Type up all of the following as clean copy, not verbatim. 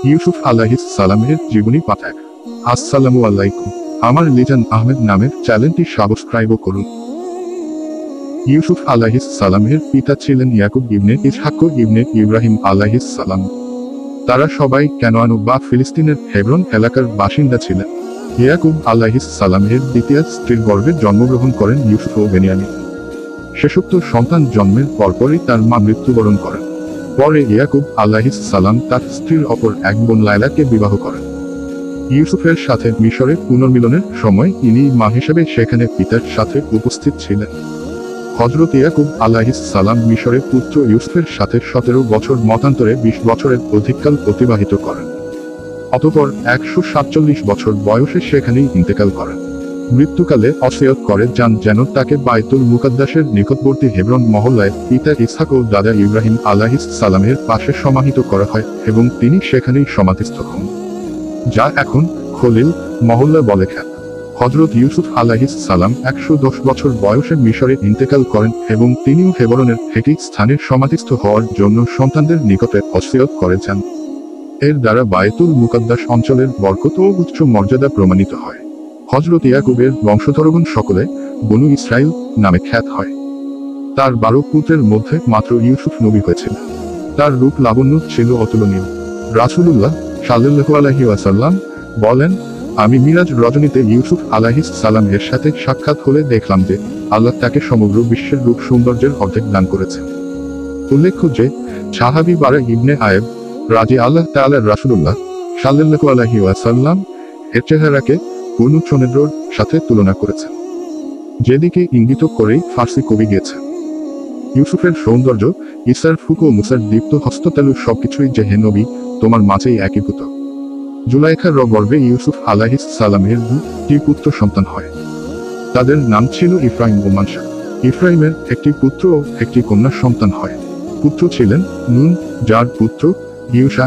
ইউসুফ আলাইহিস সালামের জীবনী পাঠ। আসসালামু আলাইকুম। আমার লিজান আহমেদ নামের চ্যানেলটি সাবস্ক্রাইব করুন। ইউসুফ আলাইহিস সালামের পিতা ছিলেন ইয়াকুব ইবনে ইসহাক ইবনে ইব্রাহিম আলাইহিস সালাম। তারা সবাই কানান বা ফিলিস্তিনের হেব্রন এলাকার বাসিন্দা ছিলেন। ইয়াকুব আলাইহিস সালামের দ্বিতীয় স্ত্রীর গর্ভে জন্মগ্রহণ করেন ইউসুফ ও বেনিয়ামিন। শেষোক্ত সন্তান জন্মের পরপরই তার মা মৃত্যুবরণ করেন। পরে ইয়াকুব আলাইহিস সালাম তার স্ত্রীর অপর এক বোন লায়লাকে বিবাহ করেন। ইউসুফের সাথে মিশরে পুনর্মিলনের সময় ইনি মা হিসেবে সেখানে পিতার সাথে উপস্থিত ছিলেন। হযরত ইয়াকুব আলাইহিস সালাম মিশরে পুত্র ইউসুফের সাথে 17 বছর মতান্তরে 20 বছরের অধিককাল অতিবাহিত করেন। অতঃপর 147 বছর বয়সে সেখানেই ইন্তেকাল করেন। মৃত্যুকালে ওসিয়ত করে যান যেন তাকে বাইতুল মুকাদ্দাসের নিকটবর্তী হেব্রন মহল্লায় পিতা ইসহাক ও দাদা ইব্রাহিম আলাইহিস সালামের পাশে সমাহিত করা হয় এবং তিনি সেখানেই সমাধিস্থ হন, যা এখন খলিল মহল্লা বলে খ্যাত। হযরত ইউসুফ আলাইহিস সালাম 110 বছর বয়সে মিশরে ইন্তেকাল করেন এবং তিনিও হেবরনের একটি স্থানে সমাধিস্থ হওয়ার জন্য সন্তানদের নিকটে ওসিয়ত করে যান। এর দ্বারা বাইতুল মুকাদ্দাস অঞ্চলের বরকত ও উচ্চ মর্যাদা প্রমাণিত হয়। হযরত ইয়াকুবের বংশধরগণ সকলে বনু ইসরাইল নামে খ্যাত হয়। তার 12 পুত্রের মধ্যে মাত্র ইউসুফ নবী হয়েছিলেন। তার রূপ লাবণ্য ছিল অতুলনীয়। রাসূলুল্লাহ সাল্লাল্লাহু আলাইহি ওয়াসাল্লাম বলেন, আমি মিরাজ রজনীতে ইউসুফ আলাইহিস সালাম এর সাথে সাক্ষাৎ হলে দেখলাম যে আল্লাহ তাকে সমগ্র বিশ্বের রূপ সৌন্দর্যের অর্ধেক দান করেছেন। উল্লেখ্য যে সাহাবী বারা ইবনে আয়েব রাজি আল্লাহ তাআলা রাসূলুল্লাহ সাল্লাল্লাহু আলাইহি ওয়াসাল্লাম এর চেহারাকে পূর্ণ চন্দ্রর সাথে তুলনা করেছেন, যেদিকে ইঙ্গিত করেই ফার্সি কবি গেছেন। ইউসুফের সৌন্দর্য, ঈসার ফুক ও মুসার দীপ্ত হস্ততালু সবকিছুই যে হে নবী তোমার মাঝেই একীভূত। জুলাইখার গর্ভে ইউসুফ আলাইহিস সালামের 2টি পুত্র সন্তান হয়। তাদের নাম ছিল ইফরাইম ও মানশা। ইফরাইমের একটি পুত্র ও একটি কন্যা সন্তান হয়। পুত্র ছিলেন নুন, যার পুত্র ইউশা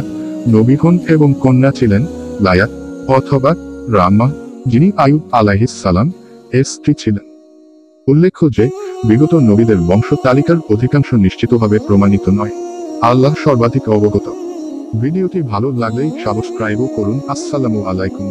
নবী হন, এবং কন্যা ছিলেন লায়া অথবা রামা, যিনি আইয়ুব আলাইহিস সালাম এর স্ত্রী ছিলেন। উল্লেখ্য যে বিগত নবীদের বংশ তালিকার অধিকাংশ নিশ্চিতভাবে প্রমাণিত নয়। আল্লাহ সর্বাধিক অবগত। ভিডিওটি ভালো লাগলেই সাবস্ক্রাইব করুন। আসসালামু আলাইকুম।